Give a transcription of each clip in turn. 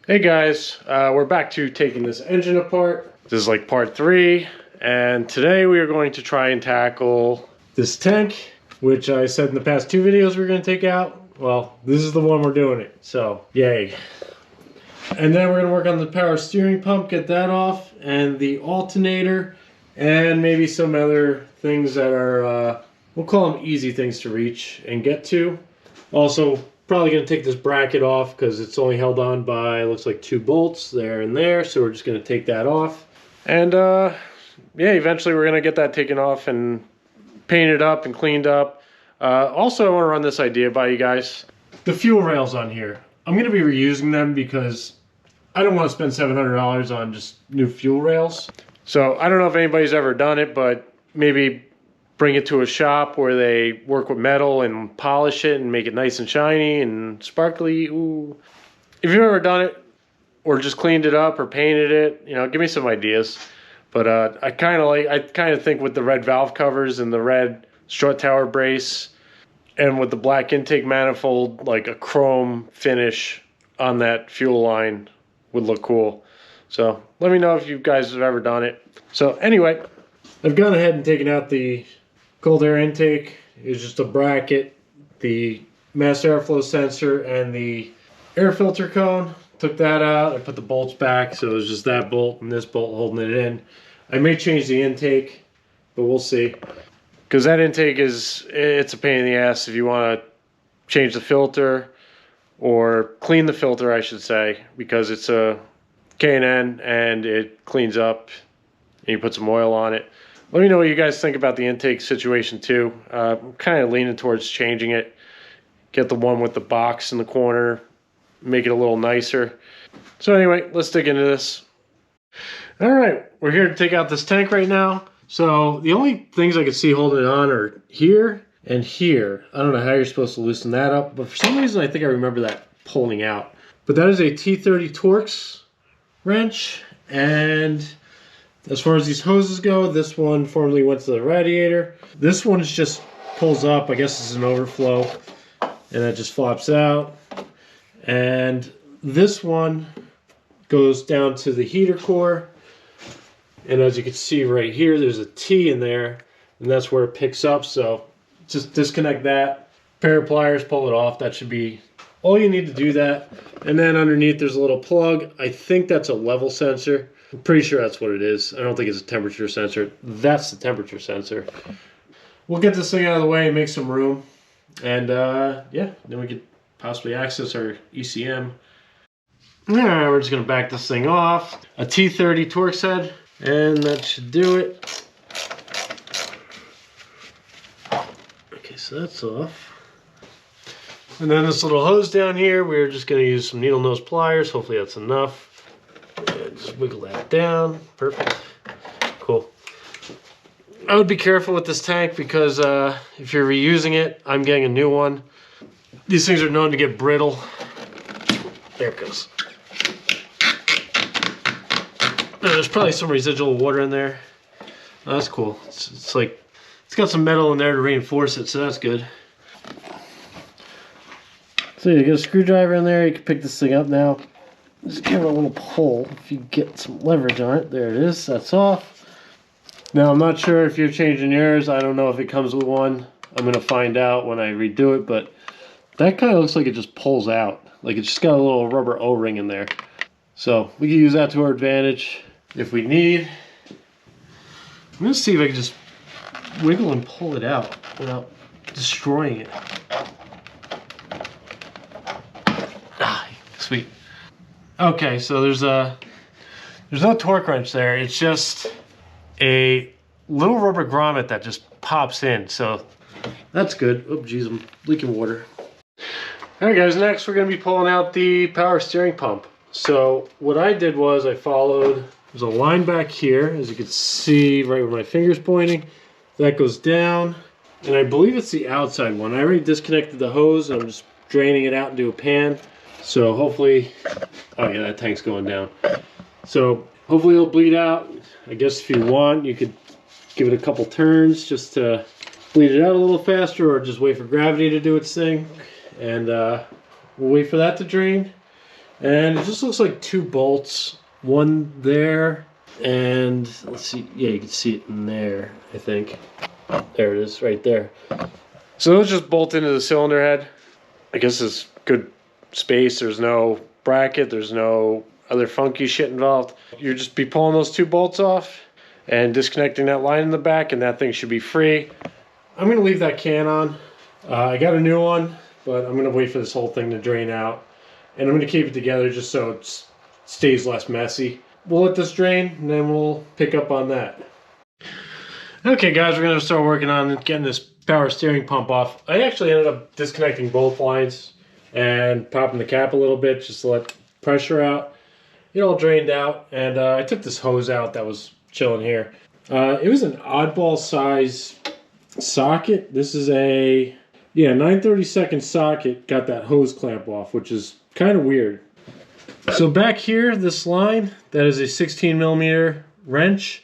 Hey guys, we're back to taking this engine apart. This is like part 3, and today we are going to try and tackle this tank, which I said in the past 2 videos we were going to take out. Well, this is the one we're doing it, so yay. And then we're going to work on the power steering pump, get that off, and the alternator, and maybe some other things that are, we'll call them easy things to reach and get to. Also, probably going to take this bracket off because it's only held on by, looks like 2 bolts there and there, so we're just going to take that off. And yeah, eventually we're going to get that taken off and painted up and cleaned up. Also, I want to run this idea by you guys. The fuel rails on here, I'm going to be reusing them because I don't want to spend $700 on just new fuel rails. So I don't know if anybody's ever done it, but maybe bring it to a shop where they work with metal and polish it and make it nice and shiny and sparkly. Ooh. If you've ever done it or just cleaned it up or painted it, you know, give me some ideas. But I kind of think with the red valve covers and the red strut tower brace and with the black intake manifold, like a chrome finish on that fuel line would look cool. So let me know if you guys have ever done it. So anyway, I've gone ahead and taken out the cold air intake. Is just a bracket, the mass airflow sensor, and the air filter cone. Took that out. I put the bolts back, so it was just that bolt and this bolt holding it in. I may change the intake, but we'll see. Because that intake it's a pain in the ass if you want to change the filter or clean the filter, I should say, because it's a K&N and it cleans up and you put some oil on it. Let me know what you guys think about the intake situation too. I'm kind of leaning towards changing it. Get the one with the box in the corner. Make it a little nicer. So anyway, let's dig into this. Alright, we're here to take out this tank right now. So the only things I can see holding it on are here and here. I don't know how you're supposed to loosen that up, but for some reason I think I remember that pulling out. But that is a T30 Torx wrench, and as far as these hoses go, this one formerly went to the radiator. This one just pulls up. I guess it's an overflow, and that just flops out. And this one goes down to the heater core. And as you can see right here, there's a T in there, and that's where it picks up. So just disconnect that. Pair of pliers, pull it off. That should be all you need to do that. And then underneath there's a little plug. I think that's a level sensor. I'm pretty sure that's what it is. I don't think it's a temperature sensor. That's the temperature sensor. We'll get this thing out of the way and make some room. And yeah, then we could possibly access our ECM. Alright, we're just going to back this thing off. A T30 Torx head. And that should do it. Okay, so that's off. And then this little hose down here, we're just going to use some needle nose pliers. Hopefully that's enough. And just wiggle that down. Perfect. Cool. I would be careful with this tank because if you're reusing it, I'm getting a new one. These things are known to get brittle. There it goes. There's probably some residual water in there. Oh, that's cool. It's like, it's got some metal in there to reinforce it, so that's good. So you get a screwdriver in there, you can pick this thing up now. Just give it a little pull if you get some leverage on it. There it is, that's off. Now I'm not sure if you're changing yours. I don't know if it comes with one. I'm gonna find out when I redo it, but that kind of looks like it just pulls out. Like it's just got a little rubber O-ring in there. So we can use that to our advantage if we need. I'm gonna see if I can just wiggle and pull it out without destroying it. Ah, sweet. Okay, so there's no torque wrench there. It's just a little rubber grommet that just pops in. So that's good. Oh, geez, I'm leaking water. All right, guys. Next, we're gonna be pulling out the power steering pump. So what I did was I followed. There's a line back here, as you can see, right where my finger's pointing. That goes down, and I believe it's the outside one. I already disconnected the hose, and I'm just draining it out into a pan. So hopefully, oh yeah, that tank's going down. So hopefully it'll bleed out. I guess if you want, you could give it a couple turns just to bleed it out a little faster, or just wait for gravity to do its thing. And we'll wait for that to drain. And it just looks like 2 bolts, one there, and let's see, yeah, you can see it in there, I think. There it is, right there. So those just bolt into the cylinder head. I guess it's good space. There's no bracket, there's no other funky shit involved. You just be pulling those 2 bolts off and disconnecting that line in the back, and that thing should be free. I'm gonna leave that can on. I got a new one, but I'm gonna wait for this whole thing to drain out. And I'm gonna keep it together just so it stays less messy. We'll let this drain and then we'll pick up on that. Okay guys, we're gonna start working on getting this power steering pump off. I actually ended up disconnecting both lines and popping the cap a little bit just to let pressure out. It all drained out, and I took this hose out that was chilling here. It was an oddball size socket. This is a 9/32 socket, got that hose clamp off, which is kind of weird. So back here, this line, that is a 16mm wrench.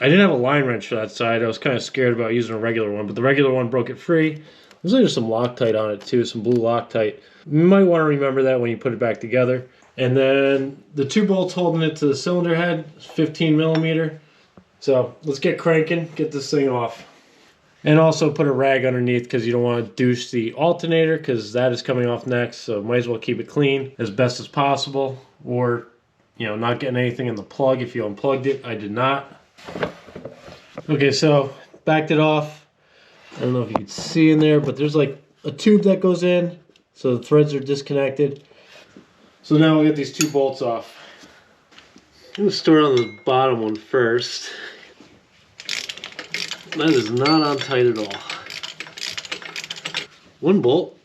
I didn't have a line wrench for that side. I was kind of scared about using a regular one, but the regular one broke it free. There's like some Loctite on it too, some blue Loctite. You might want to remember that when you put it back together. And then the 2 bolts holding it to the cylinder head, 15mm. So let's get cranking, get this thing off. And also put a rag underneath because you don't want to douche the alternator because that is coming off next. So might as well keep it clean as best as possible, or not getting anything in the plug if you unplugged it. I did not. Okay, so backed it off. I don't know if you can see in there, but there's like a tube that goes in, so the threads are disconnected. So now we'll get these 2 bolts off. I'm gonna start on the bottom one first. That is not on tight at all. 1 bolt.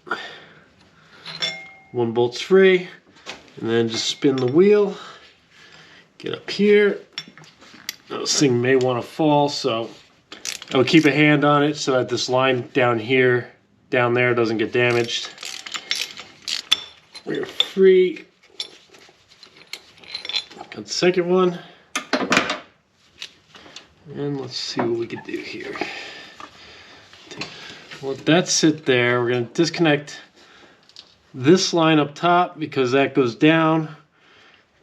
1 bolt's free. And then just spin the wheel. Get up here. Now this thing may want to fall, so I would keep a hand on it so that this line down here, down there, doesn't get damaged. We're free. Got the second one. And let's see what we can do here. Let that sit there. We're going to disconnect this line up top because that goes down.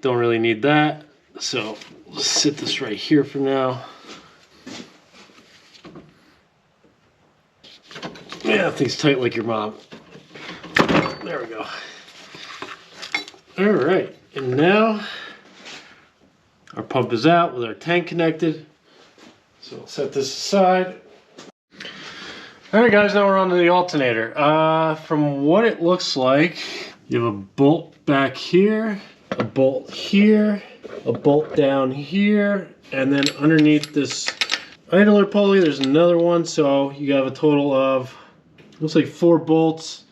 Don't really need that. So let's sit this right here for now. Yeah, that thing's tight like your mom. There we go. All right, and now our pump is out with our tank connected. So we'll set this aside. All right guys, now we're on to the alternator. From what it looks like, you have a bolt back here, a bolt here, a bolt down here, and then underneath this idler pulley, there's another one. So you have a total of, looks like 4 bolts.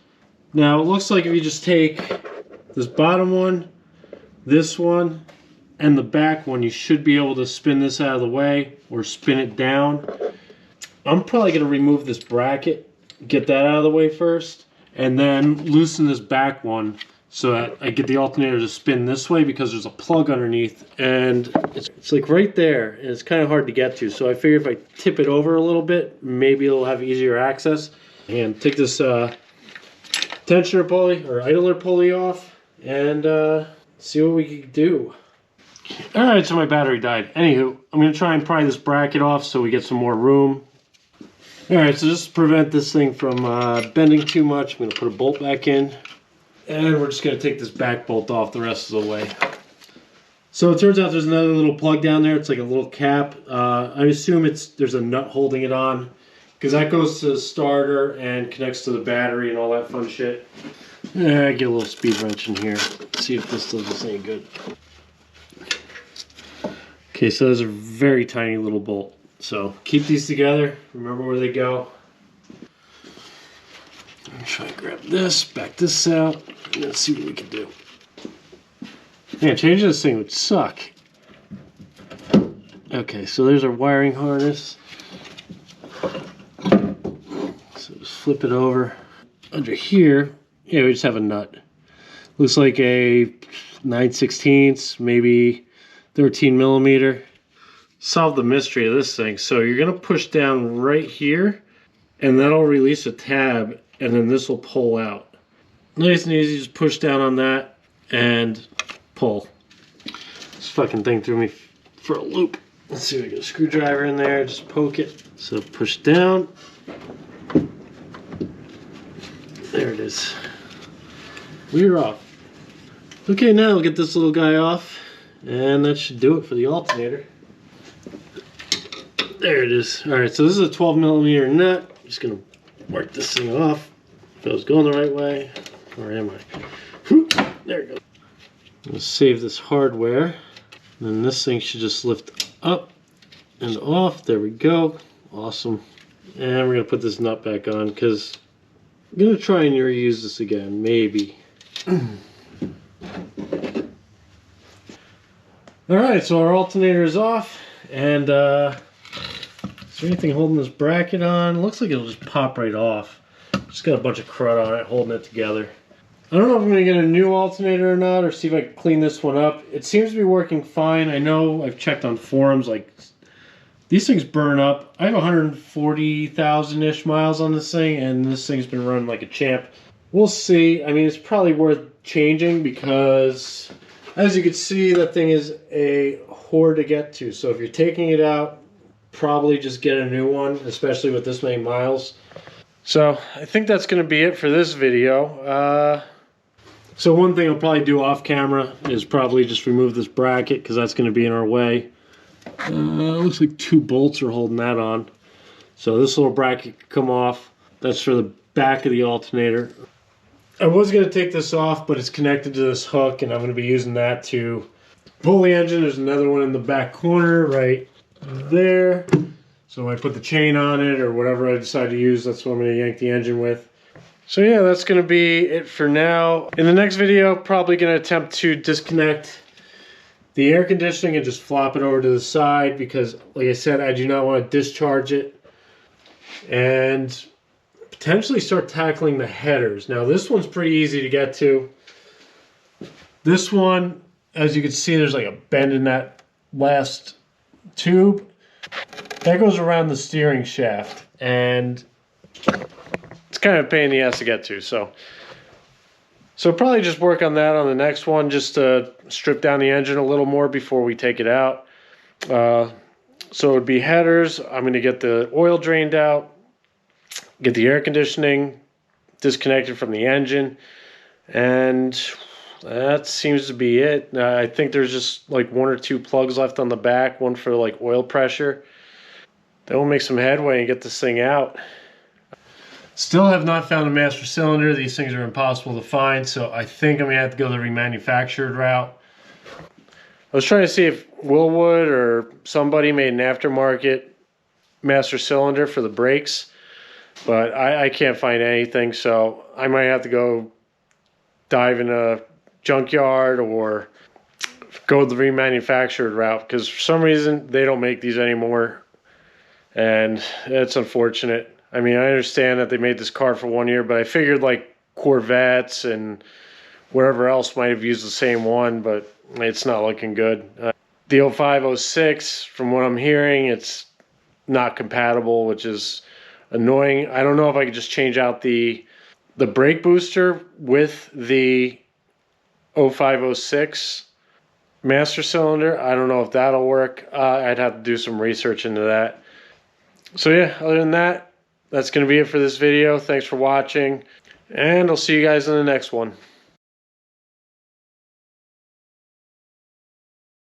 Now it looks like if you just take this bottom one, this one, and the back one, you should be able to spin this out of the way or spin it down. I'm probably going to remove this bracket, get that out of the way first, and then loosen this back one so that I get the alternator to spin this way, because there's a plug underneath and it's like right there and it's kind of hard to get to. So I figure if I tip it over a little bit, maybe it'll have easier access. And take this tensioner pulley or idler pulley off and see what we can do. Alright, so my battery died. Anywho, I'm going to try and pry this bracket off so we get some more room. Alright, so just to prevent this thing from bending too much, I'm going to put a bolt back in. And we're just going to take this back bolt off the rest of the way. So it turns out there's another little plug down there. It's like a little cap. I assume there's a nut holding it on, because that goes to the starter and connects to the battery and all that fun shit. I get a little speed wrench in here. See if this does us any good. Okay, so those are very tiny little bolt. So keep these together. Remember where they go. Let me try and grab this, back this out, and let's see what we can do. Yeah, changing this thing would suck. Okay, so there's our wiring harness. So just flip it over. Under here, yeah, we just have a nut. Looks like a 9/16, maybe 13mm. Solve the mystery of this thing. So you're gonna push down right here, and that'll release a tab, and then this will pull out. Nice and easy, just push down on that, and pull. This fucking thing threw me for a loop. Let's see if we get a screwdriver in there, just poke it. So push down. There it is. We're off. Okay, now we'll get this little guy off, and that should do it for the alternator. There it is. Alright, so this is a 12mm nut. Just gonna work this thing off. If I was going the right way, or am I? There it goes. Let's save this hardware. And then this thing should just lift up and off. There we go. Awesome. And we're gonna put this nut back on because I'm gonna try and reuse this again, maybe. Alright, so our alternator is off, and is there anything holding this bracket on? Looks like it'll just pop right off. Just got a bunch of crud on it holding it together. I don't know if I'm going to get a new alternator or not, or see if I can clean this one up. It seems to be working fine. I know I've checked on forums, like, these things burn up. I have 140,000-ish miles on this thing, and this thing's been running like a champ. We'll see. I mean, it's probably worth changing because, as you can see, that thing is a whore to get to. So if you're taking it out, probably just get a new one, especially with this many miles. So I think that's going to be it for this video. So one thing I'll probably do off camera is probably just remove this bracket because that's going to be in our way. Looks like 2 bolts are holding that on. So this little bracket can come off. That's for the back of the alternator. I was going to take this off, but it's connected to this hook, and I'm going to be using that to pull the engine. There's another one in the back corner right there. So when I put the chain on it or whatever I decide to use, that's what I'm going to yank the engine with. So yeah, that's going to be it for now. In the next video, probably going to attempt to disconnect the air conditioning and just flop it over to the side because, like I said, I do not want to discharge it. And potentially start tackling the headers. Now this one's pretty easy to get to. This one, as you can see, there's like a bend in that last tube. That goes around the steering shaft, and it's kind of a pain in the ass to get to. So probably just work on that on the next one, just to strip down the engine a little more before we take it out. So it would be headers. I'm going to get the oil drained out, get the air conditioning disconnected from the engine, and that seems to be it. I think there's just like 1 or 2 plugs left on the back, one for like oil pressure. Then we'll make some headway and get this thing out. Still have not found a master cylinder. These things are impossible to find, so I think I'm going to have to go the remanufactured route. I was trying to see if Willwood or somebody made an aftermarket master cylinder for the brakes, but I can't find anything, so I might have to go dive in a junkyard or go the remanufactured route, because for some reason they don't make these anymore, and it's unfortunate. I mean, I understand that they made this car for 1 year, but I figured like Corvettes and wherever else might have used the same one, but it's not looking good. The 05, 06, from what I'm hearing, it's not compatible, which is annoying. I don't know if I could just change out the brake booster with the 05, 06 master cylinder. I don't know if that'll work. I'd have to do some research into that. So yeah, other than that, that's going to be it for this video. Thanks for watching, and I'll see you guys in the next one.